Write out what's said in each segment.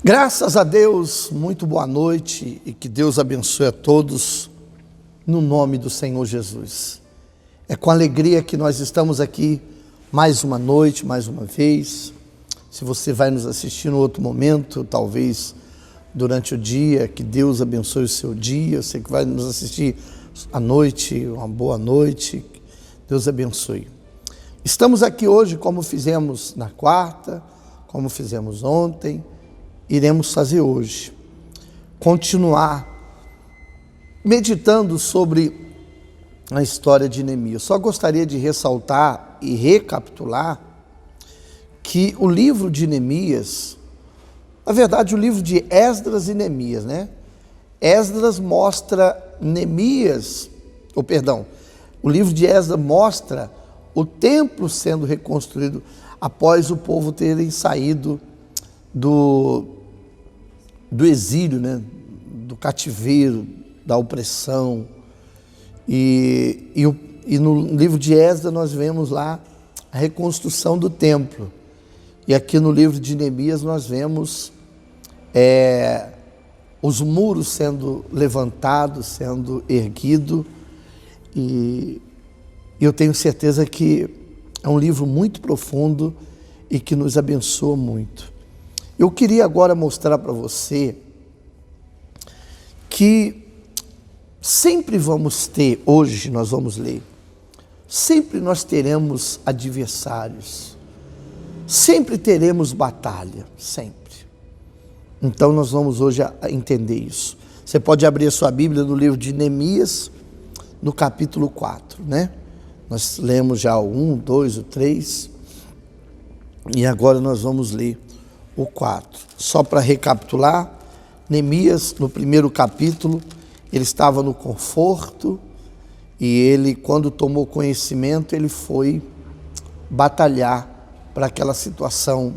Graças a Deus, muito boa noite e que Deus abençoe a todos no nome do Senhor Jesus. É com alegria que nós estamos aqui mais uma noite, mais uma vez. Se você vai nos assistir no outro momento, talvez durante o dia, que Deus abençoe o seu dia. Você que vai nos assistir à noite, uma boa noite, Deus abençoe. Estamos aqui hoje como fizemos na quarta, como fizemos ontem, iremos fazer hoje. Continuar meditando sobre a história de Neemias. Só gostaria de ressaltar e recapitular que o livro de Neemias, na verdade o livro de Esdras e Neemias, né? Esdras mostra Neemias, o livro de Esdras mostra o templo sendo reconstruído após o povo terem saído do exílio, né? Do cativeiro, da opressão. E no livro de Esdras nós vemos lá a reconstrução do templo. E aqui no livro de Neemias nós vemos os muros sendo levantados, sendo erguidos. E eu tenho certeza que é um livro muito profundo e que nos abençoa muito. Eu queria agora mostrar para você que sempre vamos ter, hoje nós vamos ler, sempre nós teremos adversários, sempre teremos batalha, sempre. Então nós vamos hoje entender isso. Você pode abrir a sua Bíblia no livro de Neemias, no capítulo 4, né? Nós lemos já o 1, 2, o 3, e agora nós vamos ler o 4. Só para recapitular, Neemias, no primeiro capítulo, ele estava no conforto e ele, quando tomou conhecimento, ele foi batalhar para aquela situação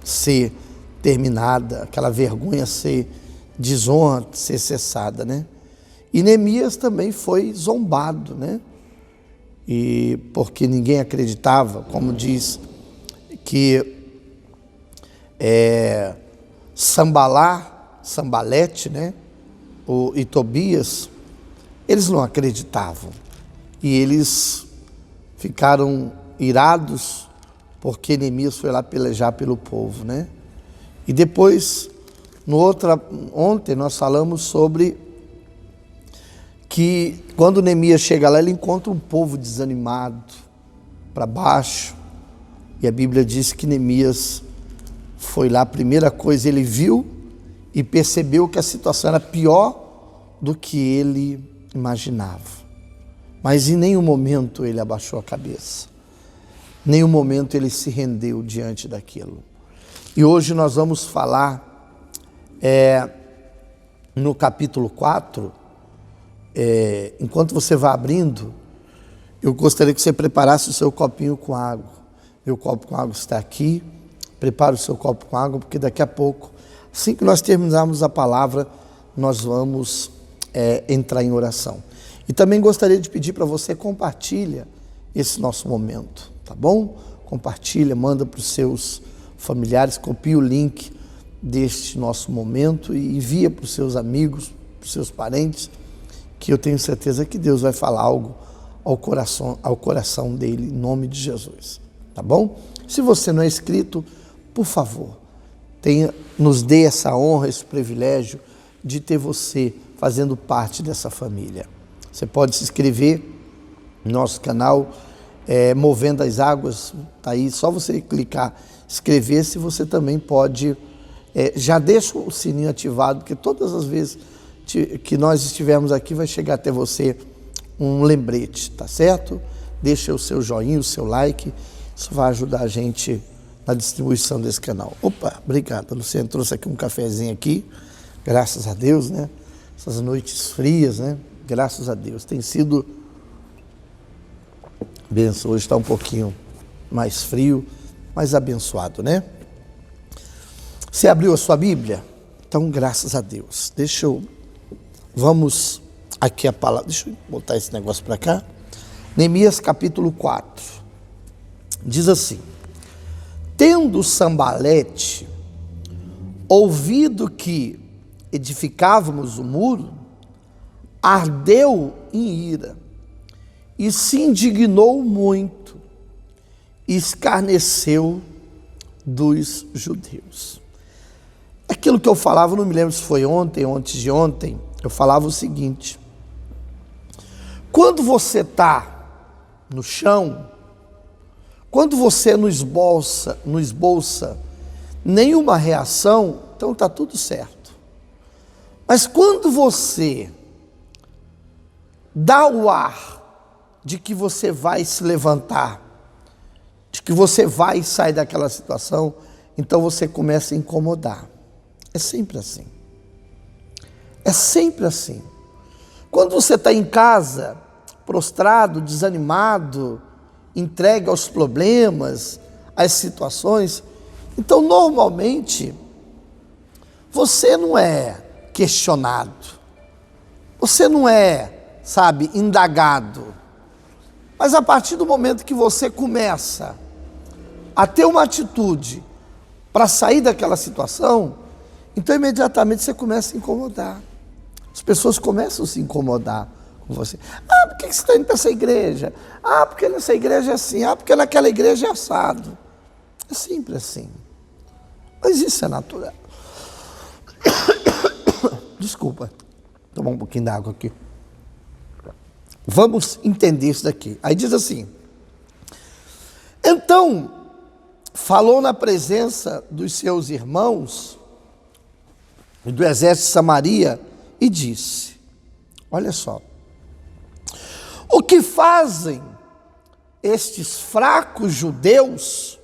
ser terminada, aquela vergonha ser desonra, ser cessada, né? E Neemias também foi zombado, né? E porque ninguém acreditava, como diz que Sambalete, né? E Tobias, eles não acreditavam. E eles ficaram irados porque Neemias foi lá pelejar pelo povo, né? E depois, ontem nós falamos sobre que quando Neemias chega lá, ele encontra um povo desanimado, para baixo. E a Bíblia diz que Neemias foi lá, a primeira coisa ele viu e percebeu que a situação era pior do que ele imaginava. Mas em nenhum momento ele abaixou a cabeça. Em nenhum momento ele se rendeu diante daquilo. E hoje nós vamos falar no capítulo 4, enquanto você vai abrindo, eu gostaria que você preparasse o seu copinho com água. Meu copo com água está aqui. Prepare o seu copo com água, porque daqui a pouco, assim que nós terminarmos a palavra, nós vamos entrar em oração. E também gostaria de pedir para você compartilha esse nosso momento, tá bom? Compartilha, manda para os seus familiares, copia o link deste nosso momento e envia para os seus amigos, para os seus parentes, que eu tenho certeza que Deus vai falar algo ao coração dele, em nome de Jesus, tá bom? Se você não é inscrito, por favor, nos dê essa honra, esse privilégio de ter você fazendo parte dessa família. Você pode se inscrever no nosso canal, Movendo as Águas, tá aí, só você clicar, inscrever-se, você também pode, já deixa o sininho ativado, porque todas as vezes que nós estivermos aqui, vai chegar até você um lembrete, tá certo? Deixa o seu joinha, o seu like, isso vai ajudar a gente na distribuição desse canal. Opa, obrigado, Luciano trouxe aqui um cafezinho aqui, graças a Deus, né? Essas noites frias, né? Graças a Deus, tem sido benção. Hoje está um pouquinho mais frio, mais abençoado, né? Você abriu a sua Bíblia? Então, graças a Deus. Vamos aqui a palavra, deixa eu botar esse negócio para cá. Neemias capítulo 4, diz assim: tendo Sambalete ouvido que edificávamos o muro, ardeu em ira e se indignou muito e escarneceu dos judeus. Aquilo que eu falava, não me lembro se foi ontem ou antes de ontem, eu falava o seguinte: quando você está no chão, quando você não esboça nenhuma reação, então está tudo certo. Mas quando você dá o ar de que você vai se levantar, de que você vai sair daquela situação, então você começa a incomodar. É sempre assim. É sempre assim. Quando você está em casa, prostrado, desanimado, entregue aos problemas, às situações, então normalmente você não é questionado, você não é, indagado. Mas a partir do momento que você começa a ter uma atitude para sair daquela situação, então imediatamente você começa a incomodar. As pessoas começam a se incomodar com você. Ah, por que você está indo para essa igreja? Ah, porque nessa igreja é assim. Ah, porque naquela igreja é assado. É sempre assim. Mas isso é natural. Desculpa, vou tomar um pouquinho d'água aqui. Vamos entender isso daqui. Aí diz assim: então, falou na presença dos seus irmãos e do exército de Samaria e disse: olha só, o que fazem estes fracos judeus?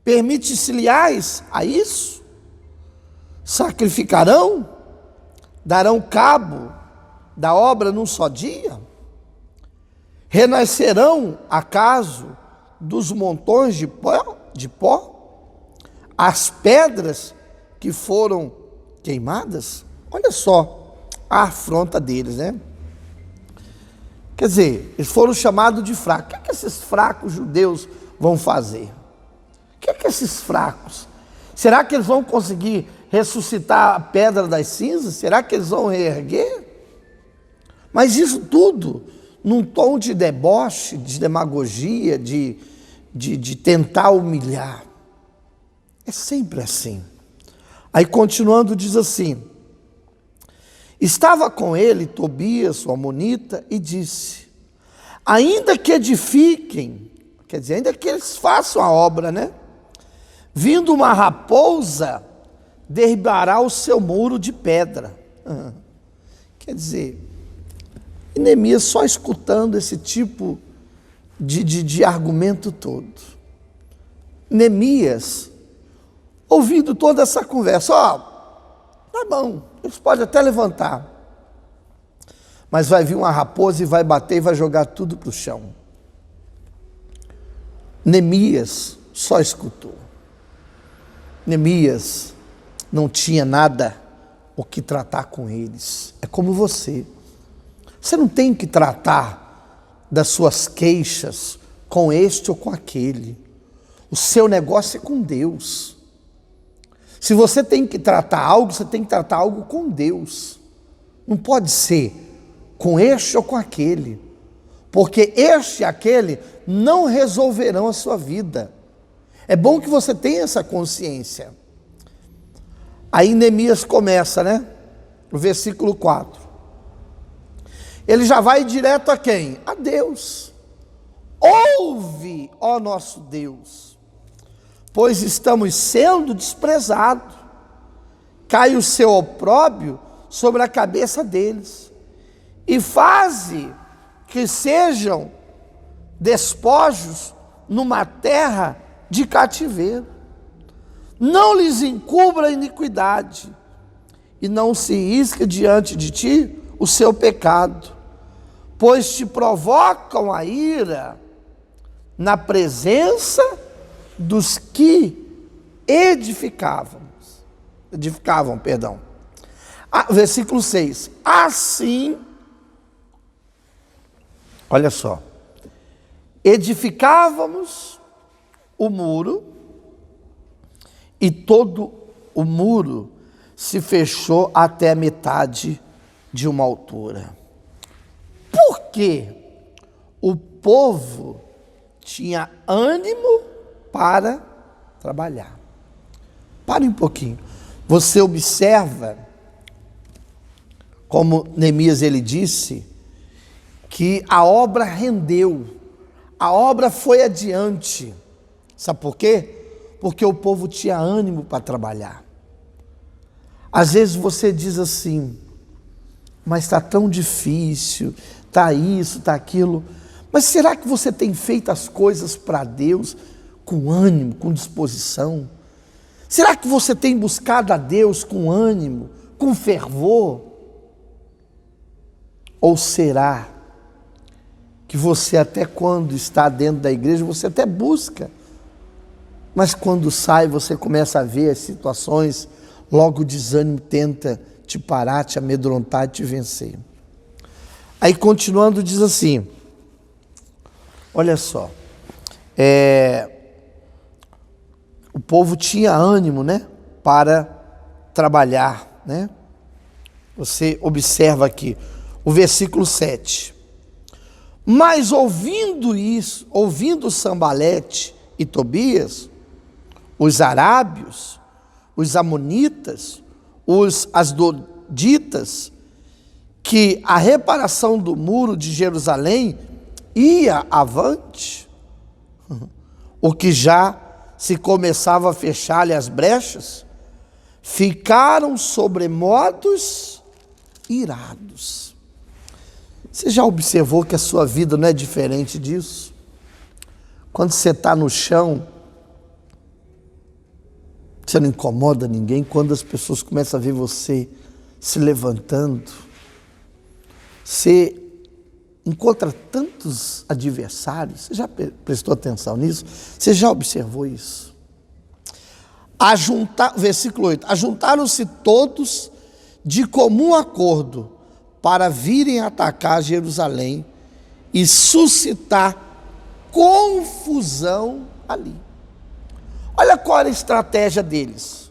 Permite-se-lhes a isso? Sacrificarão? Darão cabo da obra num só dia? Renascerão, acaso, dos montões de pó? As pedras que foram queimadas? Olha só a afronta deles, né? Quer dizer, eles foram chamados de fracos. O que esses fracos judeus vão fazer? O que esses fracos? Será que eles vão conseguir ressuscitar a pedra das cinzas? Será que eles vão reerguer? Mas isso tudo num tom de deboche, de demagogia, de tentar humilhar. É sempre assim. Aí continuando diz assim: estava com ele Tobias, o amonita, e disse: ainda que edifiquem, quer dizer, ainda que eles façam a obra, né? Vindo uma raposa, derribará o seu muro de pedra. Quer dizer, e Neemias só escutando esse tipo de argumento todo. Neemias, ouvindo toda essa conversa, tá bom, eles podem até levantar, mas vai vir uma raposa e vai bater e vai jogar tudo para o chão. Neemias só escutou. Neemias não tinha nada o que tratar com eles. É como você. Você não tem que tratar das suas queixas com este ou com aquele. O seu negócio é com Deus. Se você tem que tratar algo, você tem que tratar algo com Deus. Não pode ser com este ou com aquele. Porque este e aquele não resolverão a sua vida. É bom que você tenha essa consciência. Aí Neemias começa, né? O versículo 4. Ele já vai direto a quem? A Deus. Ouve, ó nosso Deus, pois estamos sendo desprezados. Cai o seu opróbrio sobre a cabeça deles. E faze que sejam despojos numa terra de cativeiro. Não lhes encubra a iniquidade, e não se risque diante de ti o seu pecado, pois te provocam a ira na presença dos que edificavam, versículo 6, assim, olha só, edificávamos o muro, e todo o muro se fechou até a metade de uma altura. Por quê? O povo tinha ânimo para trabalhar. Pare um pouquinho. Você observa, como Neemias ele disse, que a obra rendeu, a obra foi adiante. Sabe por quê? Porque o povo tinha ânimo para trabalhar. Às vezes você diz assim, mas está tão difícil, está isso, está aquilo. Mas será que você tem feito as coisas para Deus com ânimo, com disposição? Será que você tem buscado a Deus com ânimo, com fervor? Ou será que você até quando está dentro da igreja, você até busca, mas quando sai você começa a ver as situações, logo o desânimo tenta te parar, te amedrontar, te vencer. Aí continuando diz assim, olha só, o povo tinha ânimo, né, para trabalhar, né? Você observa aqui, o versículo 7. Mas ouvindo isso, ouvindo Sambalete e Tobias, os arábios, os amonitas, os asdoditas, que a reparação do muro de Jerusalém ia avante, o que já se começava a fechar-lhe as brechas, ficaram sobremodos irados. Você já observou que a sua vida não é diferente disso? Quando você está no chão, você não incomoda ninguém. Quando as pessoas começam a ver você se levantando, você encontra tantos adversários. Você já prestou atenção nisso? Você já observou isso? Versículo 8. Ajuntaram-se todos de comum acordo para virem atacar Jerusalém e suscitar confusão ali. Olha qual era a estratégia deles.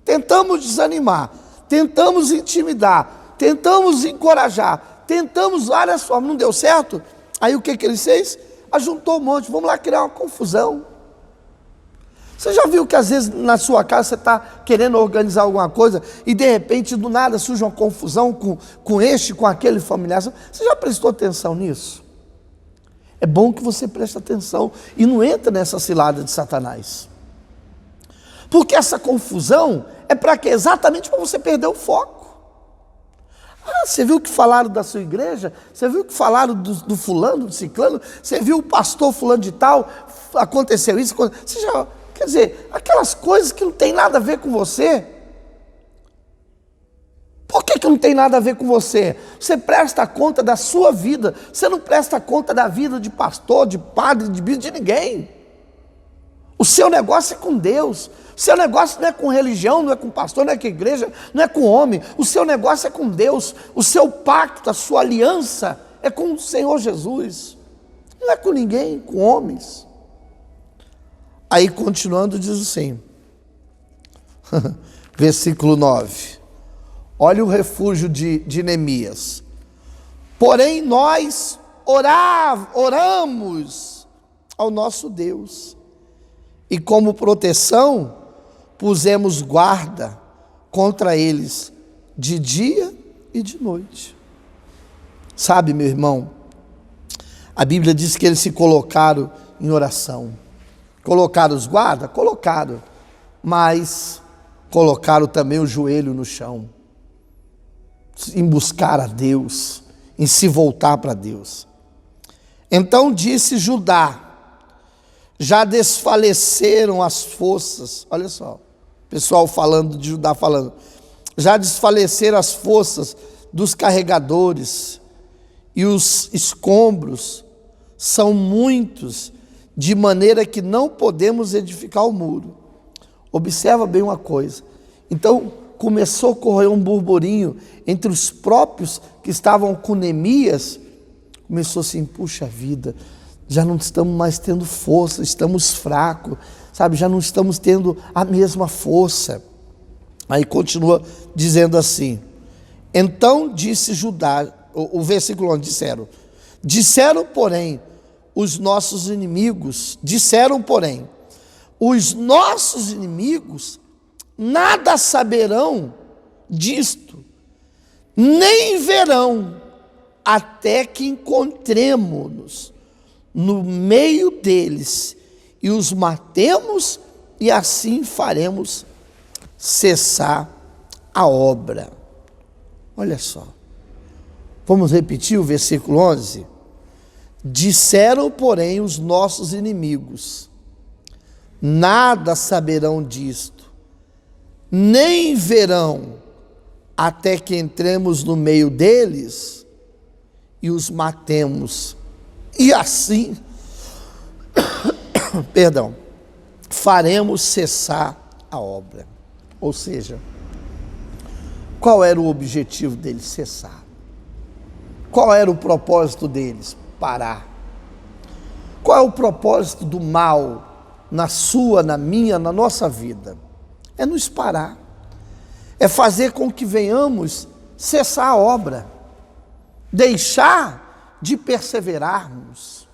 Tentamos desanimar, tentamos intimidar, tentamos encorajar, tentamos várias formas, não deu certo. Aí o que ele fez? Ajuntou um monte, vamos lá criar uma confusão. Você já viu que às vezes na sua casa você está querendo organizar alguma coisa e de repente do nada surge uma confusão com este, com aquele familiar? Você já prestou atenção nisso? É bom que você preste atenção e não entra nessa cilada de Satanás. Porque essa confusão é para quê? Exatamente para você perder o foco. Ah, você viu que falaram da sua igreja? Você viu que falaram do fulano, do ciclano? Você viu o pastor fulano de tal? Aconteceu isso? Você já... Quer dizer, aquelas coisas que não tem nada a ver com você. Por que não tem nada a ver com você? Você presta conta da sua vida. Você não presta conta da vida de pastor, de padre, de bispo, de ninguém. O seu negócio é com Deus. O seu negócio não é com religião, não é com pastor, não é com igreja, não é com homem. O seu negócio é com Deus. O seu pacto, a sua aliança é com o Senhor Jesus. Não é com ninguém, com homens. Aí continuando diz assim, versículo 9, olha o refúgio de Neemias. Porém nós oramos ao nosso Deus e como proteção pusemos guarda contra eles de dia e de noite. Sabe, meu irmão, a Bíblia diz que eles se colocaram em oração. Colocaram os guardas? Colocaram, mas colocaram também o joelho no chão, em buscar a Deus, em se voltar para Deus. Então disse Judá, já desfaleceram as forças, olha só, pessoal falando de Judá falando, já desfaleceram as forças dos carregadores e os escombros são muitos, de maneira que não podemos edificar o muro. Observa bem uma coisa. Então começou a correr um burburinho entre os próprios que estavam com Neemias. Começou assim, puxa vida, já não estamos mais tendo força, estamos fracos, sabe? Já não estamos tendo a mesma força. Aí continua dizendo assim: então disse Judá, o versículo 11, disseram, porém, os nossos inimigos, nada saberão disto, nem verão, até que encontremo-nos no meio deles e os matemos, e assim faremos cessar a obra. Olha só, vamos repetir o versículo 11? Disseram, porém, os nossos inimigos, nada saberão disto, nem verão, até que entremos no meio deles e os matemos, e assim, faremos cessar a obra. Ou seja, qual era o objetivo deles? Cessar. Qual era o propósito deles? Parar. Qual é o propósito do mal na sua, na minha, na nossa vida? É nos parar. É fazer com que venhamos cessar a obra. Deixar de perseverarmos.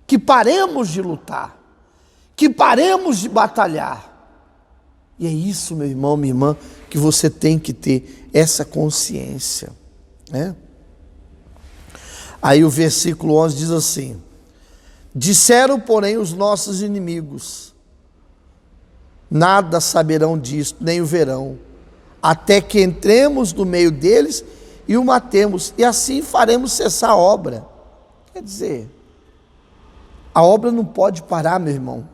Que paremos de lutar. Que paremos de batalhar. E é isso, meu irmão, minha irmã, que você tem que ter essa consciência, né? Aí o versículo 11 diz assim: disseram, porém, os nossos inimigos, nada saberão disto, nem o verão, até que entremos no meio deles e o matemos, e assim faremos cessar a obra. Quer dizer, a obra não pode parar, meu irmão.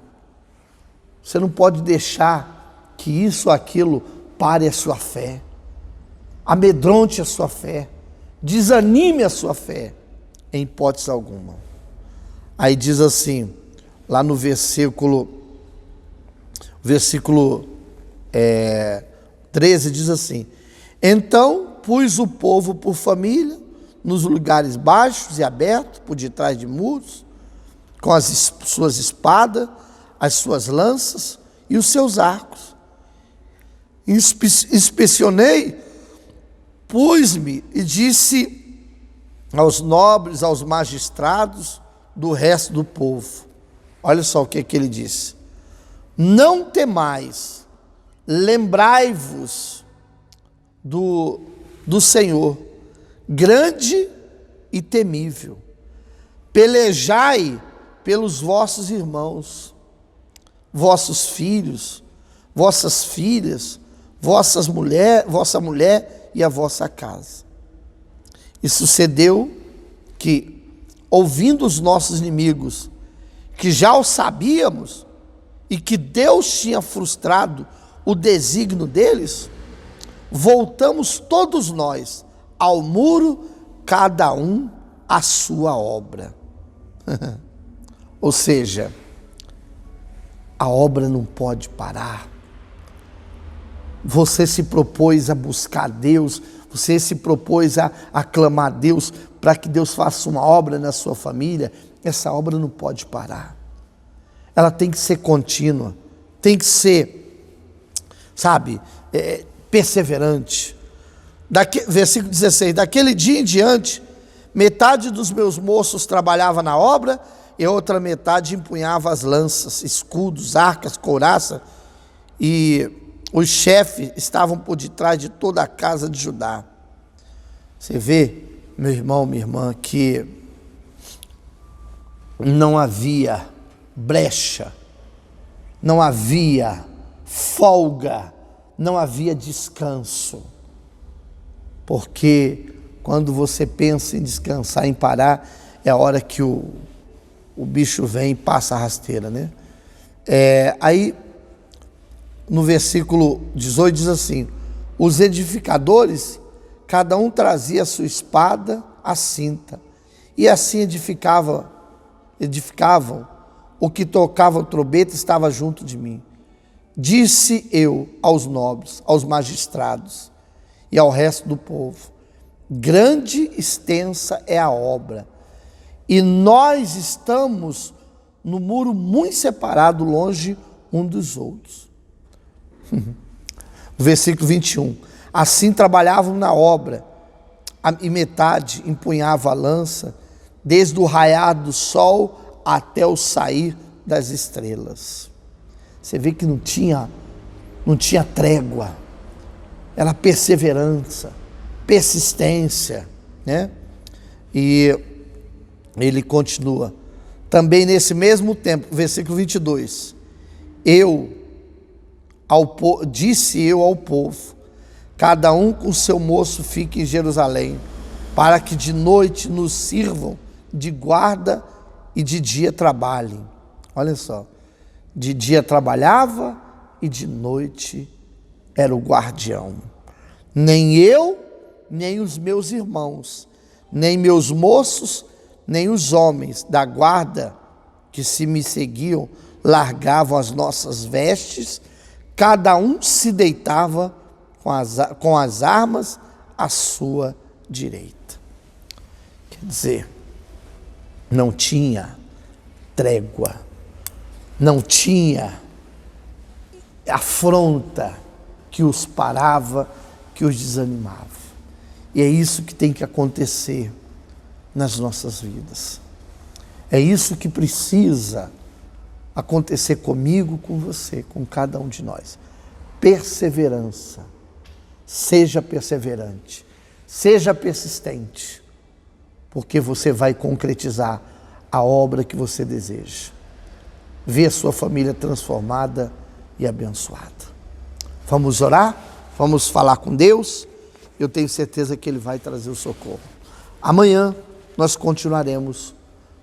Você não pode deixar que isso ou aquilo pare a sua fé, amedronte a sua fé, desanime a sua fé, em hipótese alguma. Aí diz assim, lá no versículo 13 diz assim: então pus o povo por família, nos lugares baixos e abertos, por detrás de muros, com as suas espadas, as suas lanças e os seus arcos. Inspecionei, pus-me e disse aos nobres, aos magistrados do resto do povo. Olha só o que ele disse: não temais, lembrai-vos do Senhor, grande e temível. Pelejai pelos vossos irmãos, vossos filhos, vossas filhas, vossa mulher e a vossa casa. E sucedeu que, ouvindo os nossos inimigos, que já o sabíamos, e que Deus tinha frustrado o desígnio deles, voltamos todos nós ao muro, cada um à sua obra. Ou seja, a obra não pode parar. Você se propôs a buscar Deus, você se propôs a clamar a Deus para que Deus faça uma obra na sua família. Essa obra não pode parar. Ela tem que ser contínua, tem que ser, perseverante. Versículo 16, daquele dia em diante, metade dos meus moços trabalhava na obra e outra metade empunhava as lanças, escudos, arcas, couraça, e os chefes estavam por detrás de toda a casa de Judá. Você vê, meu irmão, minha irmã, que não havia brecha, não havia folga, não havia descanso. Porque quando você pensa em descansar, em parar, é a hora que o bicho vem e passa a rasteira, né? Aí, no versículo 18 diz assim: os edificadores, cada um trazia a sua espada, a cinta, e assim edificavam. O que tocava o trombeta estava junto de mim. Disse eu aos nobres, aos magistrados e ao resto do povo: grande e extensa é a obra, e nós estamos no muro muito separado, longe um dos outros. Versículo 21. Assim trabalhavam na obra, e metade empunhava a lança, desde o raiar do sol até o sair das estrelas. Você vê que não tinha trégua, era perseverança, persistência, né? E ele continua, também nesse mesmo tempo, versículo 22, disse eu ao povo, cada um com seu moço fique em Jerusalém, para que de noite nos sirvam de guarda e de dia trabalhem. Olha só, de dia trabalhava e de noite era o guardião. Nem eu, nem os meus irmãos, nem meus moços, nem os homens da guarda que se me seguiam, largavam as nossas vestes, cada um se deitava com as armas à sua direita. Quer dizer, não tinha trégua, não tinha afronta que os parava, que os desanimava. E é isso que tem que acontecer nas nossas vidas. É isso que precisa acontecer comigo, com você, com cada um de nós. Perseverança. Seja perseverante, seja persistente, porque você vai concretizar a obra que você deseja. Ver a sua família transformada e abençoada. Vamos orar? Vamos falar com Deus? Eu tenho certeza que Ele vai trazer o socorro. Amanhã nós continuaremos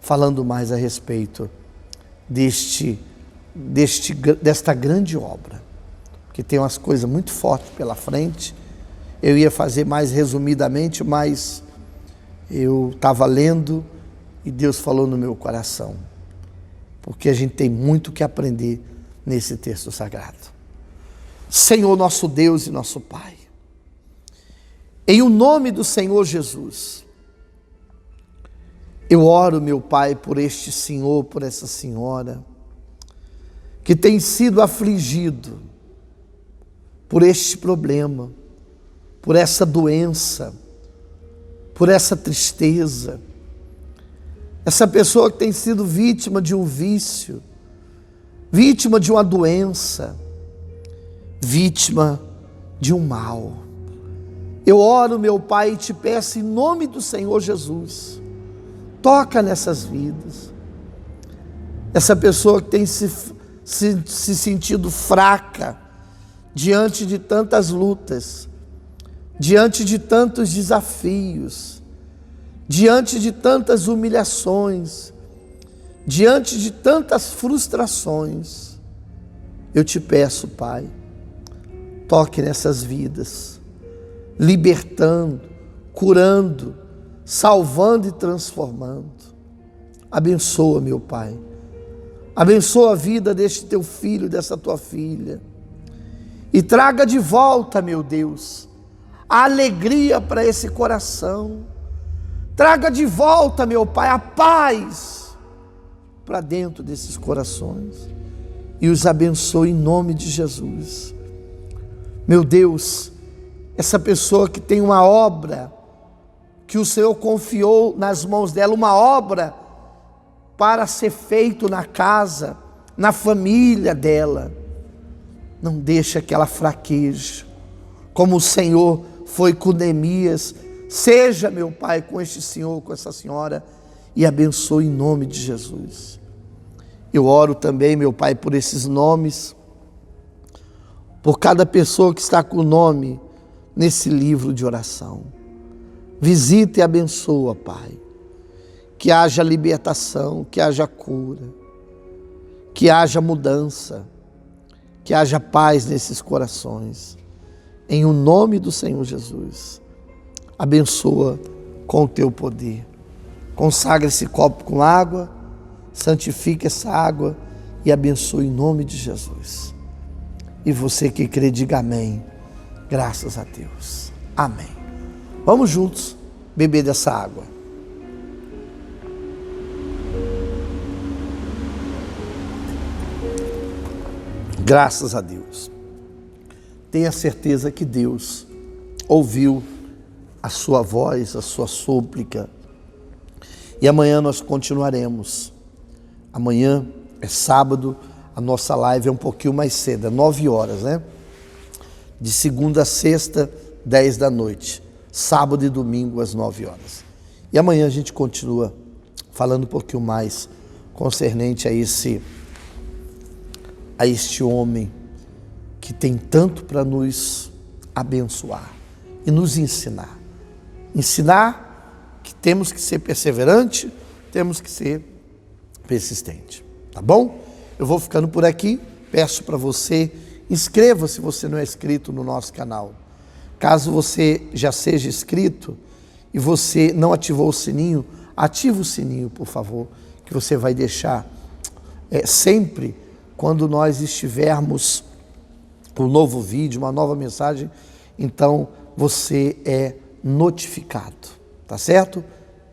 falando mais a respeito desta grande obra, que tem umas coisas muito fortes pela frente. Eu ia fazer mais resumidamente, mas eu estava lendo e Deus falou no meu coração, porque a gente tem muito que aprender nesse texto sagrado. Senhor nosso Deus e nosso Pai, em o nome do Senhor Jesus, eu oro, meu Pai, por este senhor, por essa senhora, que tem sido afligido por este problema, por essa doença, por essa tristeza. Essa pessoa que tem sido vítima de um vício, vítima de uma doença, vítima de um mal. Eu oro, meu Pai, e te peço em nome do Senhor Jesus, toca nessas vidas. Essa pessoa que tem se sentido fraca diante de tantas lutas, diante de tantos desafios, diante de tantas humilhações, diante de tantas frustrações, eu te peço, Pai, toque nessas vidas, libertando, curando, salvando e transformando. Abençoa, meu Pai, abençoa a vida deste teu filho, dessa tua filha, e traga de volta, meu Deus, a alegria para esse coração. Traga de volta, meu Pai, a paz para dentro desses corações e os abençoe em nome de Jesus. Meu Deus, essa pessoa que tem uma obra que o Senhor confiou nas mãos dela, uma obra para ser feito na casa, na família dela, não deixa que ela fraqueje, como o Senhor foi com Neemias. Seja, meu Pai, com este senhor, com essa senhora, e abençoe em nome de Jesus. Eu oro também, meu Pai, por esses nomes, por cada pessoa que está com o nome nesse livro de oração. Visita e abençoa, Pai, que haja libertação, que haja cura, que haja mudança, que haja paz nesses corações, em o nome do Senhor Jesus. Abençoa com o teu poder, consagra esse copo com água, santifica essa água e abençoe em nome de Jesus. E você que crê, diga amém, graças a Deus, amém. Vamos juntos beber dessa água. Graças a Deus. tenha certeza que Deus ouviu a sua voz, a sua súplica. E amanhã nós continuaremos. Amanhã é sábado, a nossa live é um pouquinho mais cedo, é 9 horas, né? De segunda a sexta, 10 da noite. Sábado e domingo às 9 horas. E amanhã a gente continua falando um pouquinho mais concernente a este homem que tem tanto para nos abençoar e nos ensinar. Ensinar que temos que ser perseverante, temos que ser persistente, tá bom? Eu vou ficando por aqui, peço para você, inscreva-se se você não é inscrito no nosso canal. Caso você já seja inscrito e você não ativou o sininho, ative o sininho, por favor, que você vai deixar sempre quando nós estivermos com um novo vídeo, uma nova mensagem, então você é notificado, tá certo?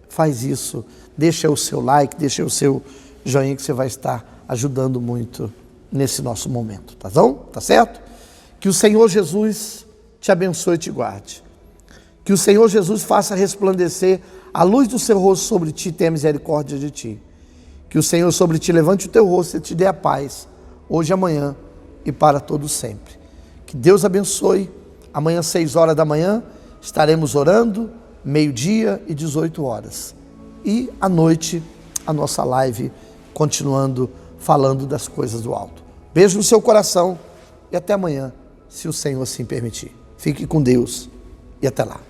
Faz isso, deixa o seu like, deixa o seu joinha que você vai estar ajudando muito nesse nosso momento, tá bom? Tá certo? Que o Senhor Jesus te abençoe e te guarde. Que o Senhor Jesus faça resplandecer a luz do seu rosto sobre ti e tenha misericórdia de ti. Que o Senhor sobre ti levante o teu rosto e te dê a paz, hoje, amanhã e para todo sempre. Que Deus abençoe. Amanhã, 6 horas da manhã, estaremos orando, meio-dia e 18 horas. E à noite, a nossa live, continuando falando das coisas do alto. Beijo no seu coração e até amanhã, se o Senhor assim permitir. Fique com Deus e até lá.